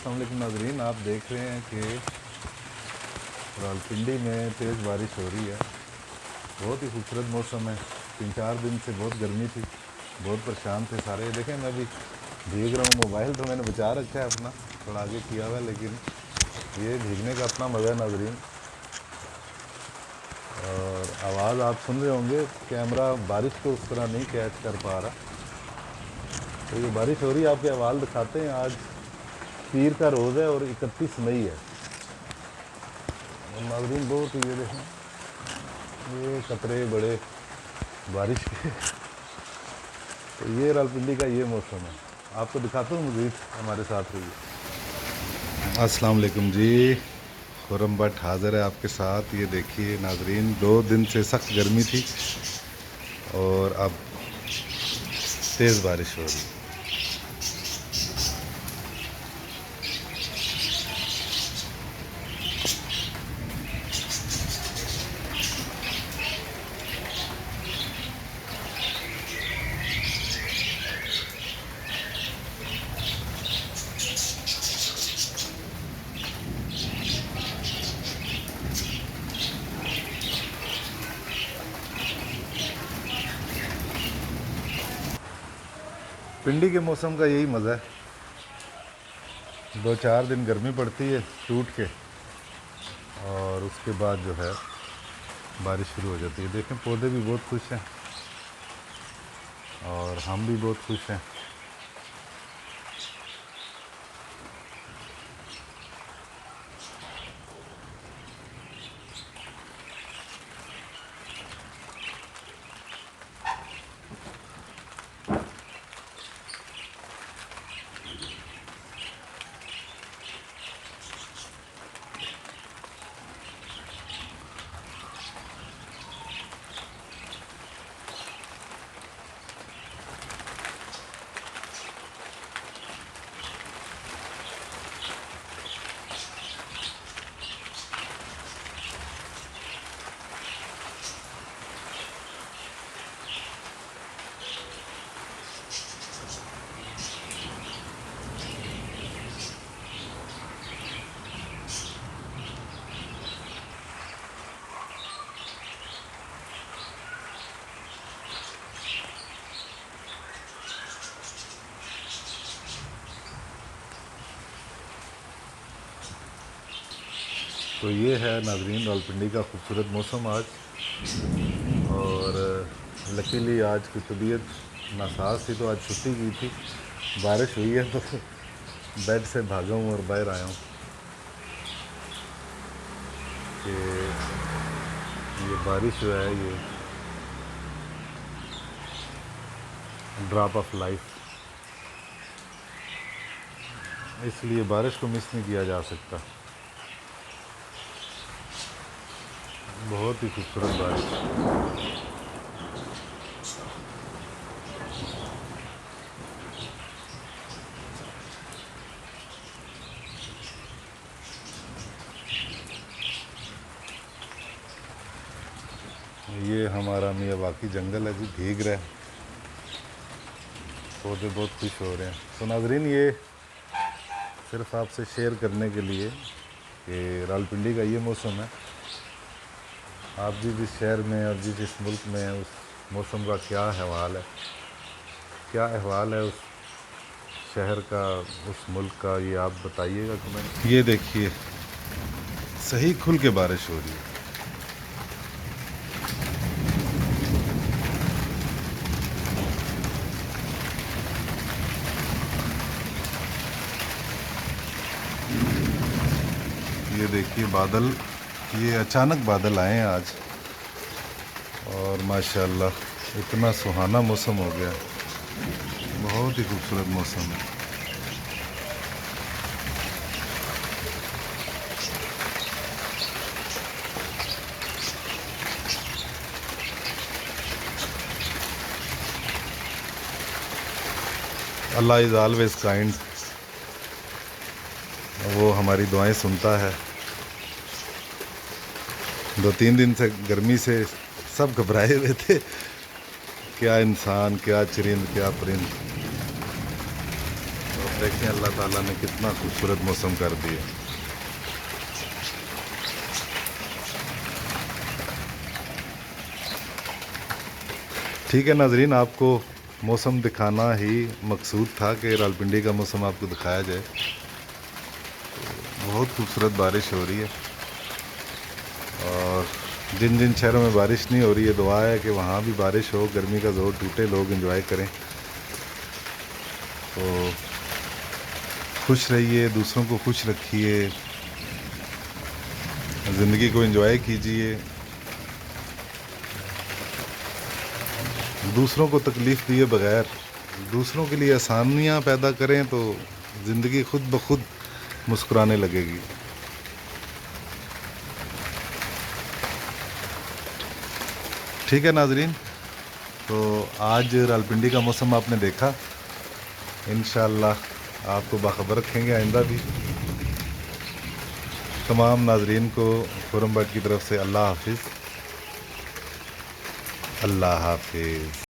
अस्सलाम वालेकुम नाज़रीन, आप देख रहे हैं कि रावलपिंडी में तेज़ बारिश हो रही है। बहुत ही खूबसूरत मौसम है। 3-4 दिन से बहुत गर्मी थी, बहुत परेशान थे सारे। देखें मैं भी भीग रहा हूँ। मोबाइल तो मैंने बचा रखा है अपना, थोड़ा आगे किया हुआ है, लेकिन ये भीगने का अपना मज़ा है नाज़रीन। और आवाज़ आप सुन रहे होंगे, कैमरा बारिश को उस तरह नहीं कैच कर पा रहा। तो ये बारिश हो रही है, आपके अहवाल दिखाते हैं। आज पीर का रोज़ है और 31 मई है। और नाज़रीन बहुत ही ये देखें, ये कतरे बड़े बारिश के। तो ये रावलपिंडी का ये मौसम है। आपको दिखाता हूँ मज़ीद, हमारे साथ रहिए। अस्सलाम वालेकुम जी, खुरम भट्ट हाज़िर है आपके साथ। ये देखिए नाज़रीन, 2 दिन से सख्त गर्मी थी और अब तेज़ बारिश हो रही है। पिंडी के मौसम का यही मज़ा है। 2-4 दिन गर्मी पड़ती है टूट के, और उसके बाद जो है बारिश शुरू हो जाती है। देखें पौधे भी बहुत खुश हैं और हम भी बहुत खुश हैं। तो ये है नाज़रीन रावलपिंडी का खूबसूरत मौसम आज। और लकीली आज की तबीयत नासाज थी, तो आज छुट्टी की थी। बारिश हुई है तो बेड से भागा हूँ और बाहर आया हूँ कि ये बारिश जो है, ये ड्रॉप ऑफ लाइफ, इसलिए बारिश को मिस नहीं किया जा सकता। बहुत ही खूबसूरत बारिश। ये हमारा मियावाकी जंगल है जी, भीग रहा है, पौधे बहुत खुश हो रहे हैं। तो नाज़रीन, ये सिर्फ आपसे शेयर करने के लिए कि रावलपिंडी का ये मौसम है। आप जिस शहर में और जिस मुल्क में हैं, उस मौसम का क्या अहवाल है, क्या अहवाल है उस शहर का, उस मुल्क का, ये आप बताइएगा कमेंट। ये देखिए सही खुल के बारिश हो रही है। ये देखिए बादल, ये अचानक बादल आए हैं आज, और माशाल्लाह इतना सुहाना मौसम हो गया। बहुत ही खूबसूरत मौसम है। अल्लाह इज़ ऑलवेज काइंड, वो हमारी दुआएं सुनता है। 2-3 दिन से गर्मी से सब घबराए हुए थे, क्या इंसान, क्या चरिंद, क्या परिंद। देखें अल्लाह ताला ने कितना खूबसूरत मौसम कर दिया। ठीक है नाजरीन, आपको मौसम दिखाना ही मकसूद था कि रावलपिंडी का मौसम आपको दिखाया जाए। बहुत खूबसूरत बारिश हो रही है और जिन जिन शहरों में बारिश नहीं हो रही है, दुआ है कि वहाँ भी बारिश हो, गर्मी का ज़ोर टूटे, लोग एंजॉय करें। तो खुश रहिए, दूसरों को खुश रखिए, ज़िंदगी को एंजॉय कीजिए, दूसरों को तकलीफ़ दिए बगैर दूसरों के लिए आसानियाँ पैदा करें तो ज़िंदगी खुद ब खुद मुस्कुराने लगेगी। ठीक है नाजरीन, तो आज रावलपिंडी का मौसम आपने देखा। इंशाअल्लाह आपको बाखबर रखेंगे आइंदा भी। तमाम नाजरीन को खुरम बट की तरफ से अल्लाह हाफिज़। अल्लाह हाफिज़।